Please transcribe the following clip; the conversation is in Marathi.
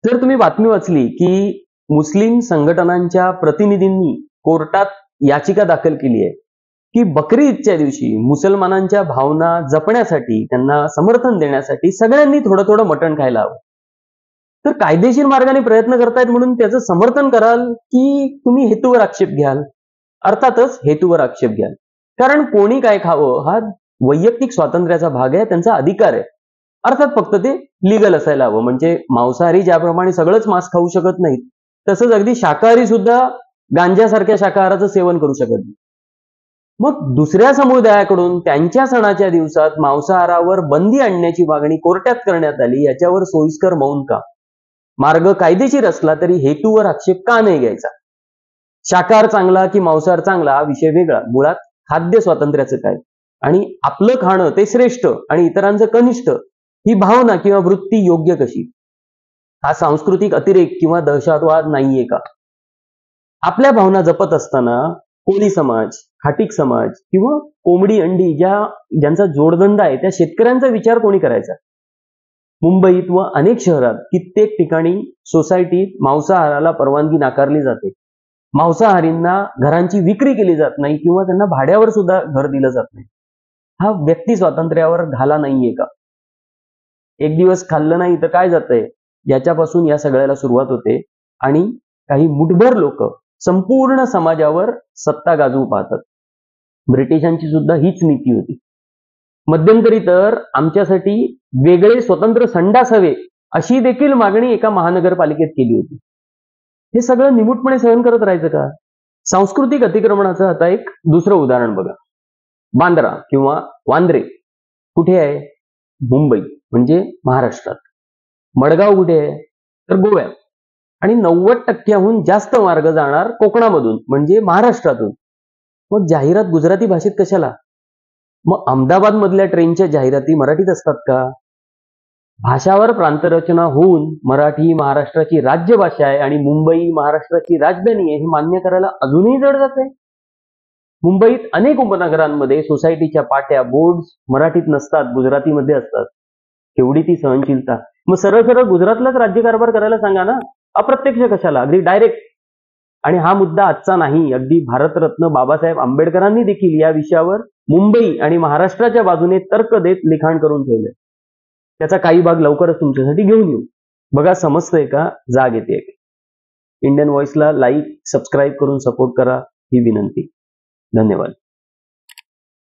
जर तुम्ही बातमी वाचली की मुस्लिम संघटनांच्या प्रतिनिधींनी कोर्टात याचिका दाखल केली आहे की बकरी ईदच्या दिवशी मुसलमानांच्या भावना जपण्यासाठी, त्यांना समर्थन देण्यासाठी सगळ्यांनी थोडं थोडं मटण खायला हवं. तर कायदेशीर मार्गाने प्रयत्न करतायत म्हणून त्याचं समर्थन कराल की तुम्ही हेतूवर आक्षेप घ्याल? अर्थातच हेतूवर आक्षेप घ्याल. कारण कोणी काय खावं हा वैयक्तिक स्वातंत्र्याचा भाग आहे, त्यांचा अधिकार आहे. अर्थात फक्त ते लीगल असायला हवं. म्हणजे मांसाहारी ज्याप्रमाणे सगळंच मांस खाऊ शकत नाहीत, तसंच अगदी शाकाहारी सुद्धा गांजासारख्या शाकाहाराचं सेवन करू शकत नाही. मग दुसऱ्या समुदायाकडून त्यांच्या सणाच्या दिवसात मांसाहारावर बंदी आणण्याची मागणी कोर्टात करण्यात आली. याच्यावर सोयीस्कर मौन का? मार्ग कायदेशीर असला तरी हेतूवर आक्षेप का नाही घ्यायचा? शाकाहार चांगला की मांसाहार चांगला हा विषय वेगळा. मुळात खाद्य स्वातंत्र्याचं काय आणि आपलं खाणं ते श्रेष्ठ आणि इतरांचं कनिष्ठ ही भावना किंवा वृत्ती योग्य कशी? हा सांस्कृतिक अतिरेक किंवा दहशतवाद नाहीये का? आपल्या भावना जपत असताना कोळी समाज, खाटीक समाज किंवा कोंबडी अंडी ज्यांचा जोडधंदा आहे त्या शेतकऱ्यांचा विचार कोणी करायचा? मुंबईत व अनेक शहरात कित्येक ठिकाणी सोसायटीत मांसाहाराला परवानगी नाकारली जाते. मांसाहारींना घरांची विक्री केली जात नाही किंवा त्यांना भाड्यावर सुद्धा घर दिलं जात नाही. हा व्यक्ती स्वातंत्र्यावर घाला नाहीये का? एक दिवस खाल्लं नाही तर काय जातंय, याच्यापासून या सगळ्याला सुरुवात होते आणि काही मुठभर लोक संपूर्ण समाजावर सत्ता गाजवू पाहतात. ब्रिटिशांची सुद्धा हीच नीती होती. मध्यंतरी तर आमच्यासाठी वेगळे स्वतंत्र संडास हवे अशी देखील मागणी एका महानगरपालिकेत केली होती. हे सगळं निमूटपणे सहन करत राहायचं का? सांस्कृतिक अतिक्रमणाचं आता एक दुसरं उदाहरण बघा. बांद्रा किंवा वांद्रे कुठे आहे? मुंबई म्हणजे महाराष्ट्रात. मडगाव कुठे आहे? तर गोव्यात. आणि 90% जास्त मार्ग जाणार कोकणामधून म्हणजे महाराष्ट्रातून. मग जाहिरात गुजराती भाषेत कशाला? मग अहमदाबाद मधल्या ट्रेनच्या जाहिराती मराठीत असतात का? भाषावर प्रांतरचना होऊन मराठी महाराष्ट्राची राज्यभाषा आहे आणि मुंबई महाराष्ट्राची राजधानी आहे हे मान्य करायला अजूनही जड जाते. मुंबईत अनेक उपनगरांमध्ये सोसायटीच्या पाट्या, बोर्ड मराठीत नसतात, गुजरातीमध्ये असतात. केवढी ती सहनशीलता? मग सरळ सरळ गुजरातलाच राज्यकारभार करायला सांगा ना, अप्रत्यक्ष कशाला, अगदी डायरेक्ट. आणि हा मुद्दा आजचा नाही, अगदी भारतरत्न बाबासाहेब आंबेडकरांनी देखील या विषयावर मुंबई आणि महाराष्ट्राच्या बाजूने तर्क देत लिखाण करून ठेवले. त्याचा काही भाग लवकरच तुमच्यासाठी घेऊन येऊ. बघा समजतंय का? जाग येते. इंडियन व्हॉइसला लाईक, सबस्क्राईब करून सपोर्ट करा ही विनंती. धन्यवाद.